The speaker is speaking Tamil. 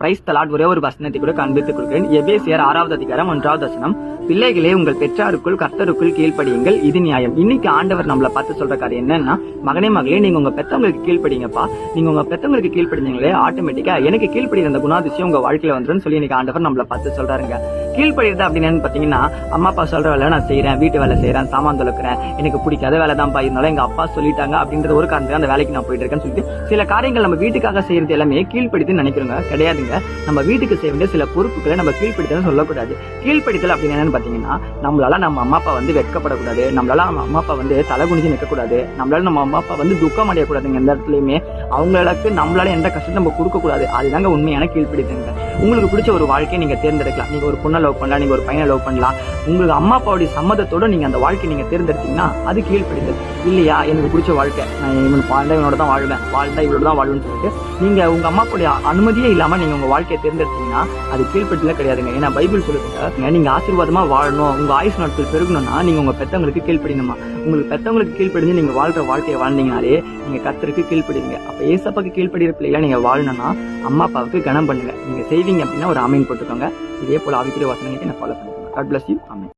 பிரைஸ் தலாட் ஒரே ஒரு வசனத்தை கூட காண்பித்துக் கொடுக்கிறேன். எபேசியர் 6வது அதிகாரம் 1வது வசனம். பிள்ளைகளே, உங்கள் பெற்றாருக்குள் கர்த்தருக்குள் கீழ்ப்படியுங்கள், இது நியாயம். இன்னைக்கு ஆண்டவர் நம்மளை பார்த்து சொல்ற காரியம் என்னன்னா, மகனே மகளே, நீங்க உங்க பெத்தவங்களுக்கு கீழ்ப்படிங்கப்பா. நீங்க உங்க பெத்தவங்களுக்கு கீழ்ப்படிங்களே, ஆட்டோமேட்டிக்கா எனக்கு கீழ்ப்படிற அந்த குணாதிசயம் உங்க வாழ்க்கையில வந்துருன்னு சொல்லி இன்னைக்கு ஆண்டவர் நம்மளை பார்த்து சொல்றாருங்க. கீழ்ப்படிறது அப்படின்னு பாத்தீங்கன்னா, அம்மா அப்பா சொல்ற வேலை நான் செய்யறேன், வீட்டு வேலை செய்யறேன், சாமான் தொலைக்கிறேன், எனக்கு பிடிக்காத வேலை தான் இருந்தாலும் எங்க அப்பா சொல்லிட்டாங்க அப்படின்றது ஒரு காரணம் அந்த வேலைக்கு நான் போயிட்டு இருக்கேன்னு சொல்லிட்டு சில காரியங்கள் நம்ம வீட்டுக்காக செய்யறது எல்லாமே கீழ்ப்படித்து நினைக்கிறோங்க. கிடையாதுங்க. நம்ம வீட்டுக்கு செய்ய வேண்டிய சில பொறுப்புகளை நம்ம கீழ்ப்படித்தல் சொல்லக்கூடாது. கீழ்ப்படித்தல் அப்படின்னு என்னன்னு பாத்தீங்கன்னா, நம்மளால நம்ம அம்மா அப்பா வெட்கப்படக்கூடாது, நம்மளால நம்ம அம்மா அப்பா தலை குனிஞ்சு நிற்கக்கூடாது, நம்மளால நம்ம அம்மா அப்பா துக்கம் அடையக்கூடாதுங்க. எந்த இடத்துலயுமே அவங்களுக்கு நம்மளால எந்த கஷ்டத்தை நம்ம கொடுக்க கூடாது. அதுதாங்க உண்மையான கீழ்ப்படித்தங்க. உங்களுக்கு பிடிச்ச ஒரு வாழ்க்கையை நீங்க தேர்ந்தெடுக்கலாம். நீங்க ஒரு பொண்ணை லவ் பண்ணலாம், நீங்க ஒரு பையனை லவ் பண்ணலாம். உங்களுக்கு அம்மா அப்பாவுடைய சம்மதத்தோட நீங்க அந்த வாழ்க்கையை நீங்க தேர்ந்தெடுத்தீங்கன்னா அது கீழ்ப்படித்தல். இல்லையா, எனக்கு பிடிச்ச வாழ்க்கை, நான் இவனோட தான் வாழ்வேன், இவளோட தான் வாழ்வேன்னு சொல்லிட்டு நீங்க உங்க அம்மா அப்பாவுடைய அனுமதியே இல்லாம நீங்க உங்க வாழ்க்கையை தேர்ந்தெடுத்தீங்கன்னா அது கீழ்ப்படித்தல கிடையாதுங்க. ஏன்னா பைபிள் சொல்லுங்க, நீங்க ஆசீர்வாதமா வாழணும், உங்க ஆயுசு நாட்கள் பெருகணும்னா நீங்க உங்க பெத்தவங்களுக்கு கீழ்ப்படினுமா. உங்களுக்கு பெத்தவங்களுக்கு கீழ்ப்படிஞ்சு நீங்க வாழ்ற வாழ்க்கையை வாழ்ந்தீங்கனாலே நீங்க கர்த்தருக்கு கீழ்ப்படிவீங்க. அப்ப ஏசப்பாக்கு கீழ்ப்படிற பிள்ளைகளா நீங்க வாழணும்னா அம்மா அப்பாவுக்கு கனம் பண்ணுங்க. நீங்க செய்வீங்க அப்படின்னா ஒரு ஆமீன் போட்டுக்கோங்க. இதே போல ஆவிக்குரிய வசனங்களை நான் ஃபாலோ பண்ணிக்கோங்க. God bless you. ஆமென்.